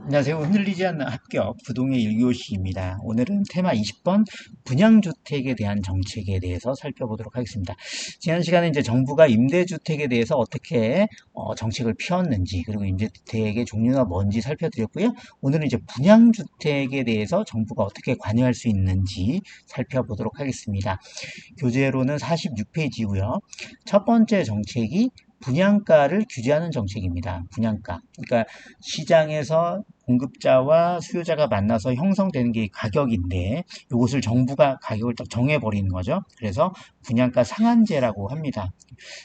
안녕하세요. 흔들리지 않는 합격 부동의 1교시입니다. 오늘은 테마 20번 분양주택에 대한 정책에 대해서 살펴보도록 하겠습니다. 지난 시간에 이제 정부가 임대주택에 대해서 어떻게 정책을 펴왔는지, 그리고 임대주택의 종류가 뭔지 살펴드렸고요. 오늘은 이제 분양주택에 대해서 정부가 어떻게 관여할 수 있는지 살펴보도록 하겠습니다. 교재로는 46페이지고요. 첫 번째 정책이 분양가를 규제하는 정책입니다. 분양가. 그러니까 시장에서 공급자와 수요자가 만나서 형성되는 게 가격인데, 이것을 정부가 가격을 딱 정해버리는 거죠. 그래서 분양가 상한제라고 합니다.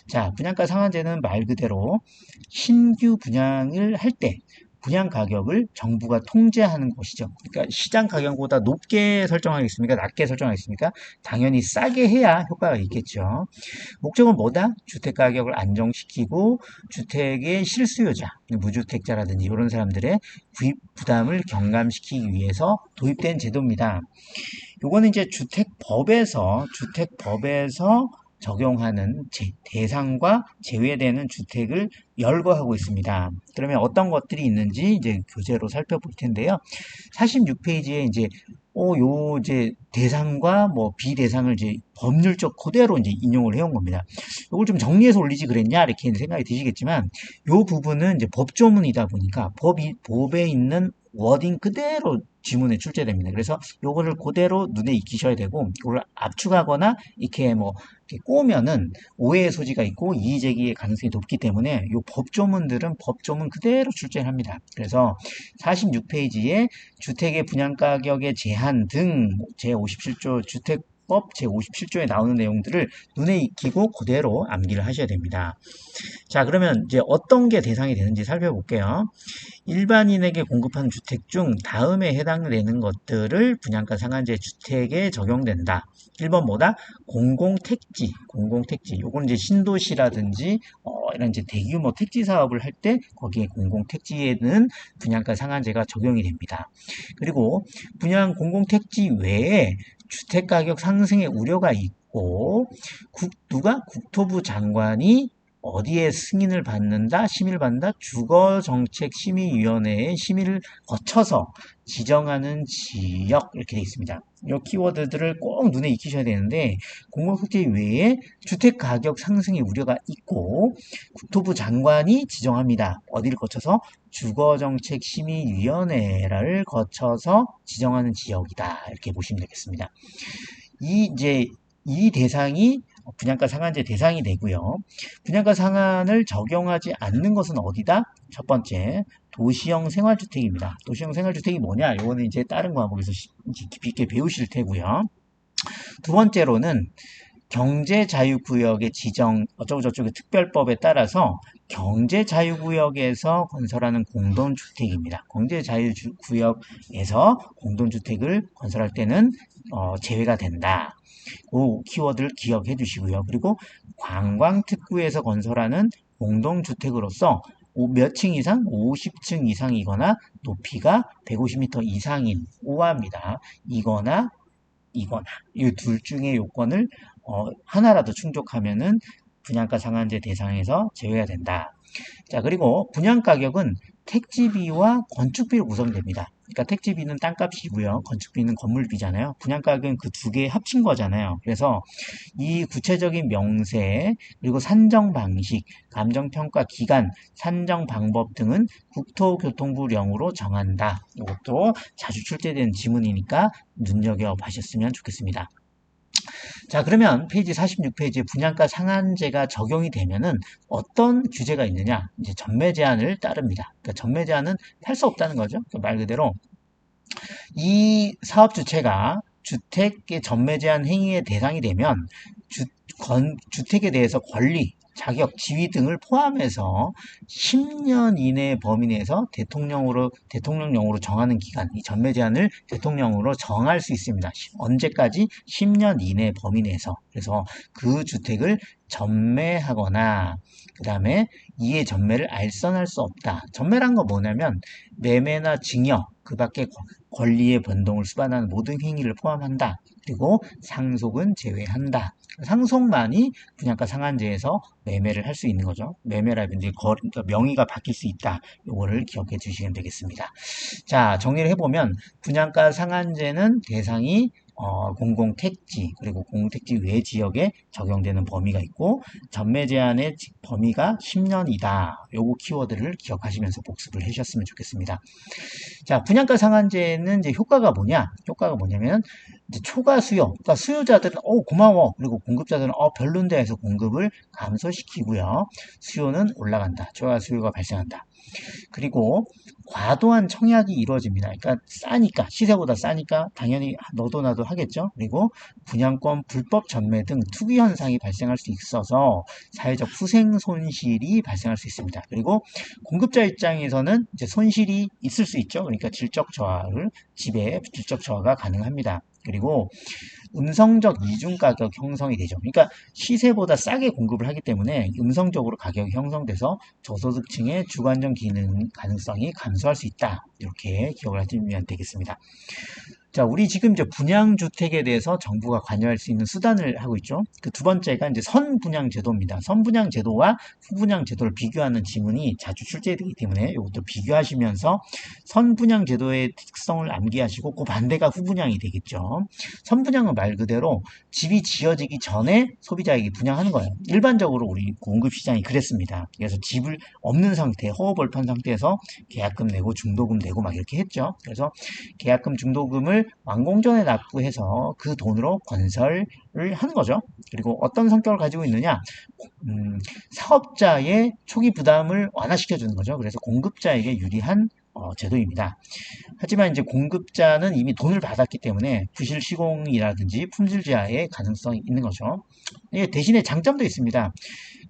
자, 분양가 상한제는 말 그대로 신규 분양을 할 때 분양 가격을 정부가 통제하는 것이죠. 그러니까 시장 가격보다 높게 설정하겠습니까? 낮게 설정하겠습니까? 당연히 싸게 해야 효과가 있겠죠. 목적은 뭐다? 주택 가격을 안정시키고 주택의 실수요자, 무주택자라든지 이런 사람들의 구입 부담을 경감시키기 위해서 도입된 제도입니다. 요거는 이제 주택법에서 적용하는 대상과 제외되는 주택을 열거하고 있습니다. 그러면 어떤 것들이 있는지 이제 교재로 살펴볼 텐데요. 46페이지에 이제 대상과 뭐 비대상을 이제 법률적 그대로 이제 인용을 해온 겁니다. 이걸 좀 정리해서 올리지 그랬냐 이렇게 생각이 드시겠지만, 이 부분은 이제 법조문이다 보니까 법에 있는 워딩 그대로 지문에 출제됩니다. 그래서 요거를 그대로 눈에 익히셔야 되고, 이걸 압축하거나 이렇게 이렇게 꼬으면은 오해의 소지가 있고 이의제기의 가능성이 높기 때문에 요 법조문들은 법조문 그대로 출제를 합니다. 그래서 46페이지에 주택의 분양가격의 제한 등 제57조 주택법 제57조에 나오는 내용들을 눈에 익히고 그대로 암기를 하셔야 됩니다. 자, 그러면 이제 어떤 게 대상이 되는지 살펴볼게요. 일반인에게 공급한 주택 중 다음에 해당되는 것들을 분양가 상한제 주택에 적용된다. 1번 뭐다? 공공택지. 요건 이제 신도시라든지 이런 이제 대규모 택지 사업을 할 때 거기에 공공택지에는 분양가 상한제가 적용이 됩니다. 그리고 공공택지 외에 주택 가격 상승의 우려가 있고 국토부 장관이 어디에 심의를 받는다? 주거정책심의위원회의 심의를 거쳐서 지정하는 지역 이렇게 되어 있습니다. 이 키워드들을 꼭 눈에 익히셔야 되는데, 공공택지 외에 주택가격 상승의 우려가 있고 국토부 장관이 지정합니다. 어디를 거쳐서? 주거정책심의위원회를 거쳐서 지정하는 지역이다. 이렇게 보시면 되겠습니다. 이 대상이 분양가 상한제 대상이 되고요. 분양가 상한을 적용하지 않는 것은 어디다? 첫 번째, 도시형 생활주택입니다. 도시형 생활주택이 뭐냐? 이거는 이제 다른 과목에서 깊이 있게 배우실 테고요. 두 번째로는 경제자유구역의 지정 어쩌고저쩌고 특별법에 따라서 경제자유구역에서 건설하는 공동주택입니다. 경제자유구역에서 공동주택을 건설할 때는 제외가 된다. 그 키워드를 기억해 주시고요. 그리고 관광특구에서 건설하는 공동주택으로서 몇 층 이상? 50층 이상이거나 높이가 150m 이상인 오화입니다. 이거나 이 둘 중에 요건을 하나라도 충족하면은 분양가 상한제 대상에서 제외가 된다. 자, 그리고 분양가격은 택지비와 건축비로 구성됩니다. 그러니까 택지비는 땅값이고요. 건축비는 건물비잖아요. 분양가격은 그 두 개 합친 거잖아요. 그래서 이 구체적인 명세, 그리고 산정 방식, 감정평가 기간, 산정 방법 등은 국토교통부령으로 정한다. 이것도 자주 출제되는 지문이니까 눈여겨보셨으면 좋겠습니다. 자, 그러면 페이지 46페이지에 분양가 상한제가 적용이 되면은 어떤 규제가 있느냐? 이제 전매 제한을 따릅니다. 그러니까 전매 제한은 할 수 없다는 거죠. 그러니까 말 그대로 이 사업 주체가 주택의 전매 제한 행위의 대상이 되면 주택에 대해서 권리, 자격, 지위 등을 포함해서 10년 이내 범위 내에서 대통령령으로 정하는 기간, 이 전매 제한을 대통령으로 정할 수 있습니다. 언제까지? 10년 이내 범위 내에서. 그래서 그 주택을 전매하거나 그 다음에 이의 전매를 알선할 수 없다. 전매란 건 뭐냐면 매매나 증여 그 밖에 권리의 변동을 수반하는 모든 행위를 포함한다. 그리고 상속은 제외한다. 상속만이 분양가 상한제에서 매매를 할 수 있는 거죠. 매매라든지 그러니까 명의가 바뀔 수 있다. 요거를 기억해 주시면 되겠습니다. 자, 정리를 해보면 분양가 상한제는 대상이 공공택지 그리고 공공택지 외 지역에 적용되는 범위가 있고 전매 제한의 범위가 10년이다. 요거 키워드를 기억하시면서 복습을 해주셨으면 좋겠습니다. 자, 분양가 상한제는 이제 효과가 뭐냐? 효과가 뭐냐면 이제 초과 수요, 그러니까 수요자들은 고마워, 그리고 공급자들은 별론데 해서 공급을 감소시키고요. 수요는 올라간다. 초과 수요가 발생한다. 그리고 과도한 청약이 이루어집니다. 그러니까 싸니까, 시세보다 싸니까 당연히 너도 나도 하겠죠. 그리고 분양권 불법 전매 등 투기 현상이 발생할 수 있어서 사회적 후생 손실이 발생할 수 있습니다. 그리고 공급자 입장에서는 이제 손실이 있을 수 있죠. 그러니까 집에 질적 저하가 가능합니다. 그리고 음성적 이중 가격 형성이 되죠. 그러니까 시세보다 싸게 공급을 하기 때문에 음성적으로 가격이 형성돼서 저소득층의 주관적 기능 가능성이 감소할 수 있다. 이렇게 기억을 하시면 되겠습니다. 자, 우리 지금 이제 분양주택에 대해서 정부가 관여할 수 있는 수단을 하고 있죠. 그 두 번째가 이제 선분양제도입니다. 선분양제도와 후분양제도를 비교하는 지문이 자주 출제되기 때문에 이것도 비교하시면서 선분양제도의 특성을 암기하시고 그 반대가 후분양이 되겠죠. 선분양은 말 그대로 집이 지어지기 전에 소비자에게 분양하는 거예요. 일반적으로 우리 공급시장이 그랬습니다. 그래서 집을 없는 상태, 허허벌판 상태에서 계약금 내고 중도금 내고 막 이렇게 했죠. 그래서 계약금 중도금을 완공전에 납부해서 그 돈으로 건설을 하는 거죠. 그리고 어떤 성격을 가지고 있느냐? 사업자의 초기 부담을 완화시켜 주는 거죠. 그래서 공급자에게 유리한 제도입니다. 하지만 이제 공급자는 이미 돈을 받았기 때문에 부실 시공이라든지 품질 제한의 가능성이 있는 거죠. 대신에 장점도 있습니다.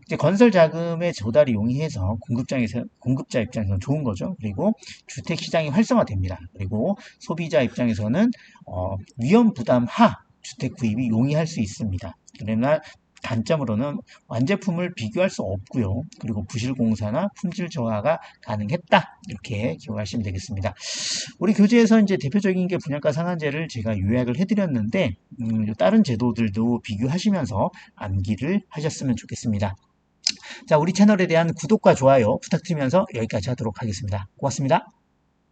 이제 건설 자금의 조달이 용이해서 공급자 입장에서는 좋은 거죠. 그리고 주택 시장이 활성화됩니다. 그리고 소비자 입장에서는 위험 부담 하 주택 구입이 용이할 수 있습니다. 그러나 단점으로는 완제품을 비교할 수 없고요. 그리고 부실 공사나 품질 저하가 가능했다. 이렇게 기억하시면 되겠습니다. 우리 교재에서 이제 대표적인 게 분양가 상한제를 제가 요약을 해드렸는데 다른 제도들도 비교하시면서 암기를 하셨으면 좋겠습니다. 자, 우리 채널에 대한 구독과 좋아요 부탁드리면서 여기까지 하도록 하겠습니다. 고맙습니다.